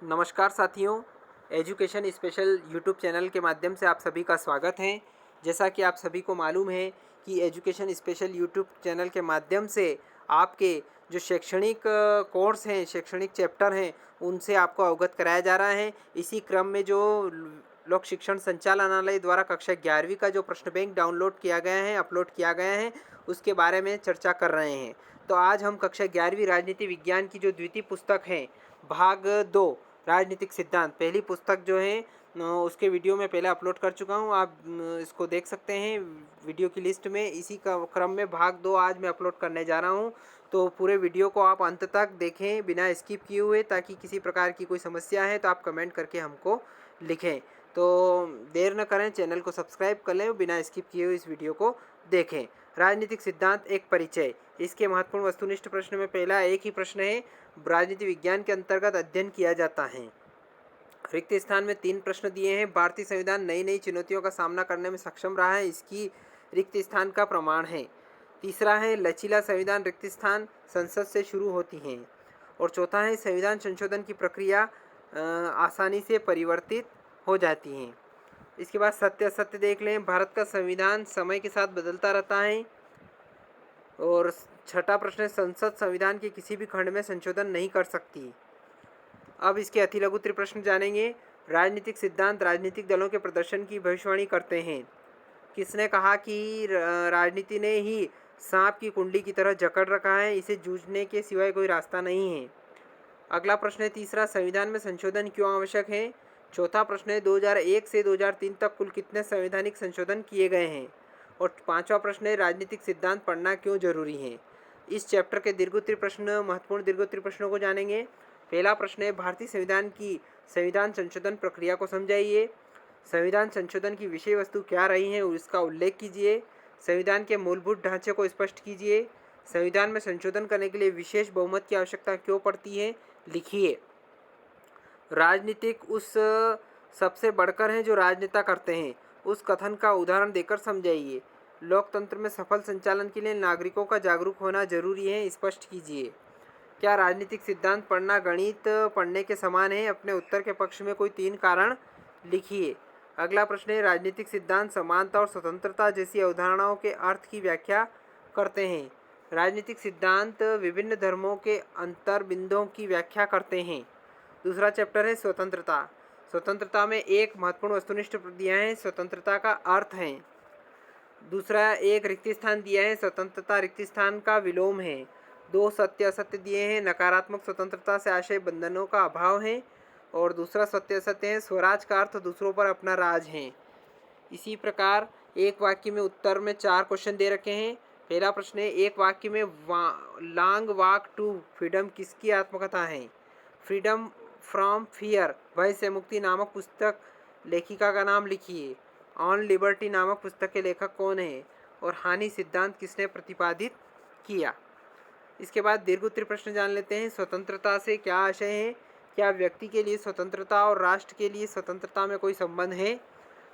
नमस्कार साथियों, education special YouTube channel के माध्यम से आप सभी का स्वागत है। जैसा कि आप सभी को मालूम है कि एजुकेशन स्पेशल यूट्यूब चैनल के माध्यम से आपके जो शैक्षणिक कोर्स हैं, शैक्षणिक चैप्टर हैं, उनसे आपको अवगत कराया जा रहा है। इसी क्रम में जो लोक शिक्षण संचालनालय द्वारा कक्षा 11वीं का जो प्रश्न बैंक डाउनलोड किया गया है, अपलोड किया गया है, उसके बारे में चर्चा कर रहे हैं। तो आज हम कक्षा 11वीं राजनीति विज्ञान की जो द्वितीय पुस्तक है, भाग 2 राजनीतिक सिद्धांत, पहली पुस्तक जो है उसके वीडियो में पहले अपलोड कर चुका हूँ। आप इसको देख सकते हैं वीडियो की लिस्ट में। इसी का क्रम में भाग 2 आज मैं अपलोड करने जा रहा हूँ। तो पूरे वीडियो को आप अंत तक देखें बिना स्किप किए हुए, ताकि किसी प्रकार की कोई समस्या है तो आप कमेंट करके हमको लिखें। तो देर न करें, चैनल को सब्सक्राइब कर लें, बिना स्किप किए हुए इस वीडियो को देखें। राजनीतिक सिद्धांत एक परिचय। इसके महत्वपूर्ण वस्तुनिष्ठ प्रश्न में पहला एक ही प्रश्न है, राजनीति विज्ञान के अंतर्गत अध्ययन किया जाता है। रिक्त स्थान में 3 प्रश्न दिए हैं। भारतीय संविधान नई नई चुनौतियों का सामना करने में सक्षम रहा है, इसकी रिक्त स्थान का प्रमाण है। तीसरा है, लचीला संविधान रिक्त स्थान संसद से शुरू होती हैं। और चौथा है, संविधान संशोधन की प्रक्रिया आसानी से परिवर्तित हो जाती हैं। इसके बाद सत्य असत्य देख लें। भारत का संविधान समय के साथ बदलता रहता है। और छठा प्रश्न है, संसद संविधान के किसी भी खंड में संशोधन नहीं कर सकती। अब इसके अतिलघु प्रश्न जानेंगे। राजनीतिक सिद्धांत राजनीतिक दलों के प्रदर्शन की भविष्यवाणी करते हैं। किसने कहा कि राजनीति ने ही सांप की कुंडली की तरह जकड़ रखा है, इसे जूझने के सिवाय कोई रास्ता नहीं है। अगला प्रश्न है तीसरा, संविधान में संशोधन क्यों आवश्यक है। चौथा प्रश्न है 2001 से 2003 तक कुल कितने संवैधानिक संशोधन किए गए हैं। और पांचवा प्रश्न है, राजनीतिक सिद्धांत पढ़ना क्यों जरूरी है। इस चैप्टर के दीर्घोत्तरी प्रश्न, महत्वपूर्ण दीर्घोत्तरी प्रश्नों को जानेंगे। पहला प्रश्न है, भारतीय संविधान की संविधान संशोधन प्रक्रिया को समझाइए। संविधान संशोधन की विषय वस्तु क्या रही है और इसका उल्लेख कीजिए। संविधान के मूलभूत ढांचे को स्पष्ट कीजिए। संविधान में संशोधन करने के लिए विशेष बहुमत की आवश्यकता क्यों पड़ती है, लिखिए। राजनीतिक उस सबसे बढ़कर है जो राजनेता करते हैं, उस कथन का उदाहरण देकर समझाइए। लोकतंत्र में सफल संचालन के लिए नागरिकों का जागरूक होना जरूरी है, स्पष्ट कीजिए। क्या राजनीतिक सिद्धांत पढ़ना गणित पढ़ने के समान है। अपने उत्तर के पक्ष में कोई 3 कारण लिखिए। अगला प्रश्न है, राजनीतिक सिद्धांत समानता और स्वतंत्रता जैसी अवधारणाओं के अर्थ की व्याख्या करते हैं। राजनीतिक सिद्धांत विभिन्न धर्मों के अंतर बिंदुओं की व्याख्या करते हैं। दूसरा चैप्टर है स्वतंत्रता। स्वतंत्रता में एक महत्वपूर्ण वस्तुनिष्ठ दिया है, स्वतंत्रता का अर्थ है। दूसरा एक रिक्त स्थान दिया है, स्वतंत्रता रिक्त स्थान का विलोम है। 2 सत्य असत्य दिए हैं, नकारात्मक स्वतंत्रता से आशय बंधनों का अभाव है। और दूसरा सत्य असत्य है, स्वराज का अर्थ दूसरों पर अपना राज है। इसी प्रकार एक वाक्य में उत्तर में 4 क्वेश्चन दे रखे हैं। पहला प्रश्न है, एक वाक्य में लॉन्ग वॉक टू फ्रीडम किसकी आत्मकथा है। फ्रीडम फ्रॉम फियर, भय से मुक्ति नामक पुस्तक लेखिका का नाम लिखिए। ऑन लिबर्टी नामक पुस्तक के लेखक कौन है। और हानि सिद्धांत किसने प्रतिपादित किया। इसके बाद दीर्घोत्तरी प्रश्न जान लेते हैं। स्वतंत्रता से क्या आशय है। क्या व्यक्ति के लिए स्वतंत्रता और राष्ट्र के लिए स्वतंत्रता में कोई संबंध है।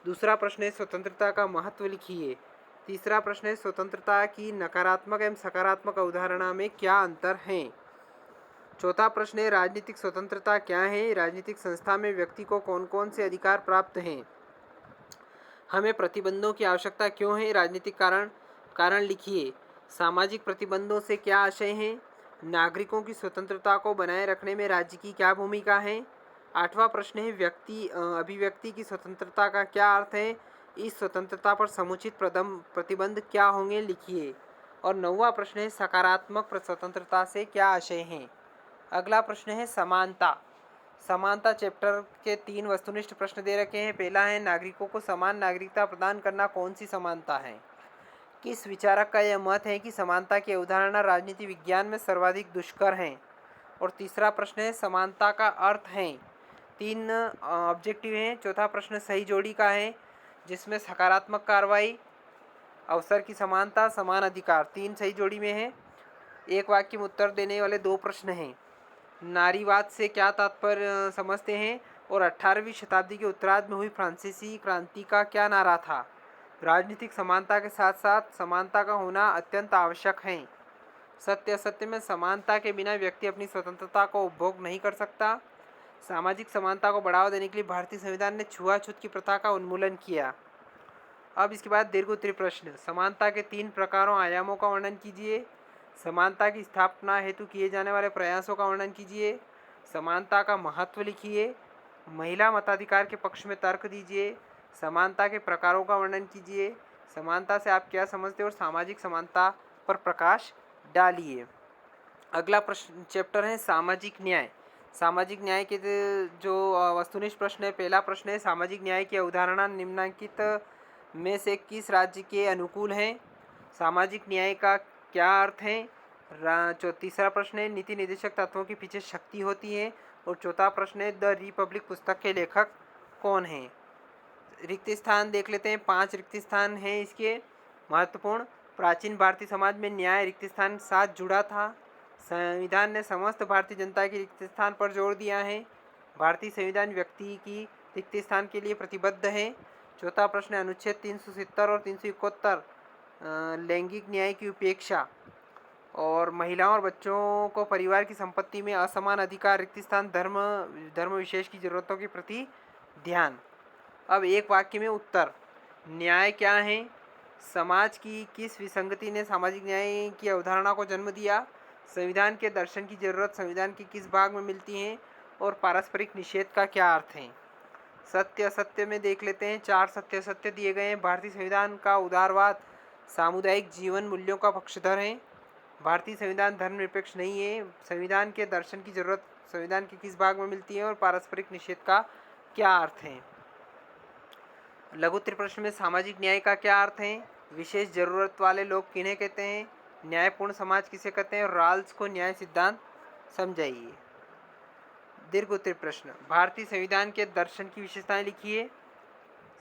दूसरा प्रश्न है, स्वतंत्रता का महत्व लिखिए। तीसरा प्रश्न है, स्वतंत्रता की नकारात्मक एवं सकारात्मक अवधारणा में क्या अंतर है। चौथा प्रश्न है, राजनीतिक स्वतंत्रता क्या है। राजनीतिक संस्था में व्यक्ति को कौन कौन से अधिकार प्राप्त हैं। हमें प्रतिबंधों की आवश्यकता क्यों है। राजनीतिक कारण लिखिए। सामाजिक प्रतिबंधों से क्या आशय है। नागरिकों की स्वतंत्रता को बनाए रखने में राज्य की क्या भूमिका है। आठवां प्रश्न है, अभिव्यक्ति की स्वतंत्रता का क्या अर्थ है। इस स्वतंत्रता पर समुचित प्रतिबंध क्या होंगे, लिखिए। और 9वां प्रश्न है, सकारात्मक स्वतंत्रता से क्या आशय है। अगला प्रश्न है समानता। समानता चैप्टर के 3 वस्तुनिष्ठ प्रश्न दे रखे हैं। पहला है, नागरिकों को समान नागरिकता प्रदान करना कौन सी समानता है। किस विचारक का यह मत है कि समानता की अवधारणा राजनीति विज्ञान में सर्वाधिक दुष्कर है। और तीसरा प्रश्न है, समानता का अर्थ है। 3 ऑब्जेक्टिव हैं। चौथा प्रश्न सही जोड़ी का है, जिसमें सकारात्मक कार्रवाई, अवसर की समानता, समान अधिकार 3 सही जोड़ी में है। एक वाक्य में उत्तर देने वाले 2 प्रश्न हैं। नारीवाद से क्या तात्पर्य समझते हैं। और 18वीं शताब्दी के उत्तरार्ध में हुई फ्रांसीसी क्रांति का क्या नारा था। राजनीतिक समानता के साथ साथ समानता का होना अत्यंत आवश्यक है। सत्य असत्य में समानता के बिना व्यक्ति अपनी स्वतंत्रता को उपभोग नहीं कर सकता। सामाजिक समानता को बढ़ावा देने के लिए भारतीय संविधान ने छुआछूत की प्रथा का उन्मूलन किया। अब इसके बाद दीर्घ उत्तरीय प्रश्न। समानता के 3 प्रकारों आयामों का वर्णन कीजिए। समानता की स्थापना हेतु किए जाने वाले प्रयासों का वर्णन कीजिए। समानता का महत्व लिखिए। महिला मताधिकार के पक्ष में तर्क दीजिए। समानता के प्रकारों का वर्णन कीजिए। समानता से आप क्या समझते हो और सामाजिक समानता पर प्रकाश डालिए। अगला प्रश्न चैप्टर है सामाजिक न्याय। सामाजिक न्याय के जो वस्तुनिष्ठ प्रश्न है, पहला प्रश्न है सामाजिक न्याय की अवधारणा निम्नलिखित में से किस राज्य के अनुकूल है? सामाजिक न्याय का क्या अर्थ है? तीसरा प्रश्न है नीति निर्देशक तत्वों के पीछे शक्ति होती है। और चौथा प्रश्न है द रिपब्लिक पुस्तक के लेखक कौन हैं? रिक्त स्थान देख लेते हैं। 5 रिक्त स्थान हैं इसके महत्वपूर्ण। प्राचीन भारतीय समाज में न्याय रिक्त स्थान के साथ जुड़ा था। संविधान ने समस्त भारतीय जनता के रिक्त स्थान पर जोर दिया है। भारतीय संविधान व्यक्ति की रिक्त स्थान के लिए प्रतिबद्ध है। चौथा प्रश्न अनुच्छेद 370 और 371 लैंगिक न्याय की उपेक्षा और महिलाओं और बच्चों को परिवार की संपत्ति में असमान अधिकार, रिक्त स्थान, धर्म विशेष की जरूरतों के प्रति ध्यान। अब एक वाक्य में उत्तर। न्याय क्या है? समाज की किस विसंगति ने सामाजिक न्याय की अवधारणा को जन्म दिया? संविधान के दर्शन की जरूरत संविधान के किस भाग में मिलती है? और पारस्परिक निषेध का क्या अर्थ है? सत्य असत्य में देख लेते हैं। 4 सत्य असत्य दिए गए हैं। भारतीय संविधान का उदारवाद सामुदायिक जीवन मूल्यों का पक्षधर है। भारतीय संविधान धर्मनिरपेक्ष नहीं है। संविधान के दर्शन की जरूरत संविधान के किस भाग में मिलती है? और पारस्परिक निषेध का क्या अर्थ है? लघु उत्तरीय प्रश्न में सामाजिक न्याय का क्या अर्थ है? विशेष जरूरत वाले लोग किन्हें कहते हैं? न्यायपूर्ण समाज किसे कहते हैं? और राल्स को न्याय सिद्धांत समझाइए। दीर्घ उत्तरीय प्रश्न। भारतीय संविधान के दर्शन की विशेषताएं लिखिए।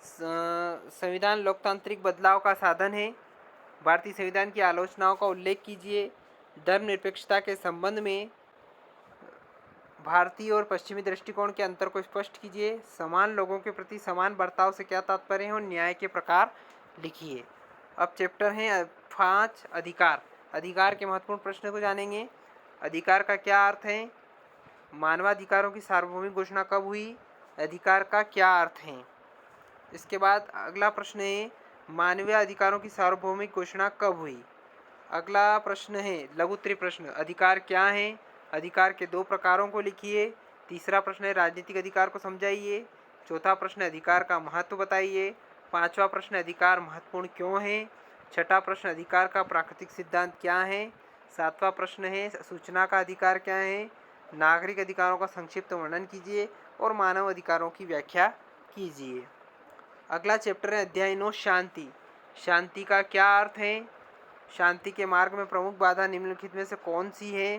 संविधान लोकतांत्रिक बदलाव का साधन है। भारतीय संविधान की आलोचनाओं का उल्लेख कीजिए। धर्मनिरपेक्षता के संबंध में भारतीय और पश्चिमी दृष्टिकोण के अंतर को स्पष्ट कीजिए। समान लोगों के प्रति समान बर्ताव से क्या तात्पर्य है? और न्याय के प्रकार लिखिए। अब चैप्टर है 5 अधिकार। अधिकार के महत्वपूर्ण प्रश्न को जानेंगे। अधिकार का क्या अर्थ है? मानवाधिकारों की सार्वभौमिक घोषणा कब हुई? अधिकार का क्या अर्थ है? इसके बाद अगला प्रश्न है मानवीय अधिकारों की सार्वभौमिक घोषणा कब हुई? अगला प्रश्न है लघु उत्तरीय प्रश्न। अधिकार क्या है? अधिकार के 2 प्रकारों को लिखिए। तीसरा प्रश्न है राजनीतिक अधिकार को समझाइए। चौथा प्रश्न अधिकार का महत्व बताइए। पांचवा प्रश्न अधिकार महत्वपूर्ण क्यों है? छठा प्रश्न अधिकार का प्राकृतिक सिद्धांत क्या है? सातवां प्रश्न है सूचना का अधिकार क्या है? नागरिक अधिकारों का संक्षिप्त वर्णन कीजिए और मानव अधिकारों की व्याख्या कीजिए। अगला चैप्टर है अध्याय 9 शांति। शांति का क्या अर्थ है? शांति के मार्ग में प्रमुख बाधा निम्नलिखित में से कौन सी है?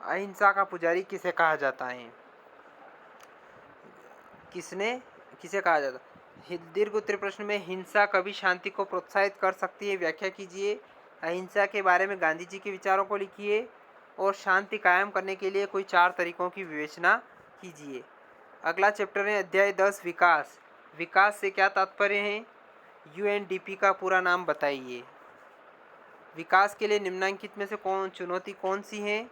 अहिंसा का पुजारी किसे कहा जाता है? किसे कहा जाता है? दीर्घ उत्तरीय प्रश्न में हिंसा कभी शांति को प्रोत्साहित कर सकती है? व्याख्या कीजिए। अहिंसा के बारे में गांधी जी के विचारों को लिखिए और शांति कायम करने के लिए कोई 4 तरीकों की विवेचना कीजिए। अगला चैप्टर है अध्याय 10 विकास। विकास से क्या तात्पर्य है? यूएनडीपी का पूरा नाम बताइए। विकास के लिए निम्नलिखित में से चुनौती कौन सी है?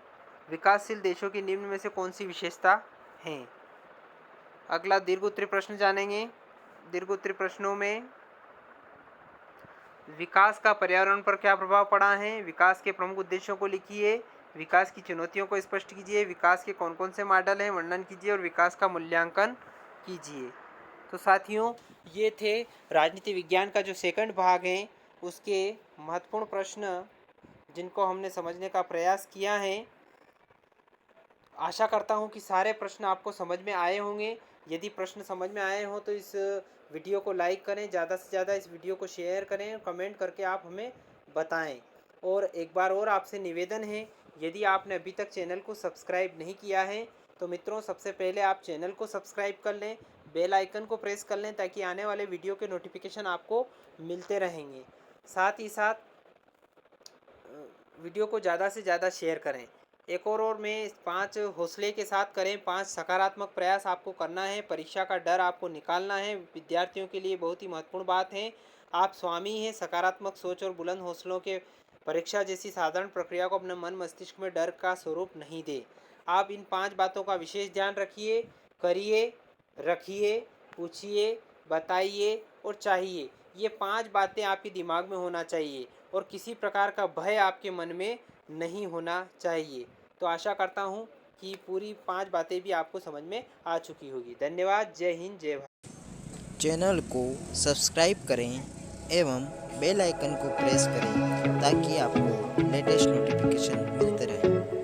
विकासशील देशों की निम्न में से कौन सी विशेषता है? अगला दीर्घ उत्तरीय प्रश्न जानेंगे। दीर्घ उत्तरीय प्रश्नों में विकास का पर्यावरण पर क्या प्रभाव पड़ा है? विकास के प्रमुख उद्देश्यों को लिखिए। विकास की चुनौतियों को स्पष्ट कीजिए। विकास के कौन कौन से मॉडल हैं वर्णन कीजिए और विकास का मूल्यांकन कीजिए। तो साथियों ये थे राजनीति विज्ञान का जो सेकंड भाग है उसके महत्वपूर्ण प्रश्न जिनको हमने समझने का प्रयास किया है। आशा करता हूँ कि सारे प्रश्न आपको समझ में आए होंगे। यदि प्रश्न समझ में आए हों तो इस वीडियो को लाइक करें, ज़्यादा से ज़्यादा इस वीडियो को शेयर करें, कमेंट करके आप हमें बताएं। और एक बार और आपसे निवेदन है, यदि आपने अभी तक चैनल को सब्सक्राइब नहीं किया है तो मित्रों सबसे पहले आप चैनल को सब्सक्राइब कर लें, बेल आइकन को प्रेस कर लें ताकि आने वाले वीडियो के नोटिफिकेशन आपको मिलते रहेंगे। साथ ही साथ वीडियो को ज़्यादा से ज़्यादा शेयर करें। एक और मैं 5 हौसले के साथ करें। 5 सकारात्मक प्रयास आपको करना है। परीक्षा का डर आपको निकालना है। विद्यार्थियों के लिए बहुत ही महत्वपूर्ण बात है। आप स्वामी हैं। सकारात्मक सोच और बुलंद हौसलों के परीक्षा जैसी साधारण प्रक्रिया को अपने मन मस्तिष्क में डर का स्वरूप नहीं दे। आप इन 5 बातों का विशेष ध्यान रखिए, करिए, रखिए, पूछिए, बताइए और चाहिए। ये 5 बातें आपके दिमाग में होना चाहिए और किसी प्रकार का भय आपके मन में नहीं होना चाहिए। तो आशा करता हूँ कि पूरी 5 बातें भी आपको समझ में आ चुकी होगी। धन्यवाद। जय हिंद, जय भारत। चैनल को सब्सक्राइब करें एवं बेल आइकन को प्रेस करें ताकि आपको लेटेस्ट नोटिफिकेशन मिलते रहें।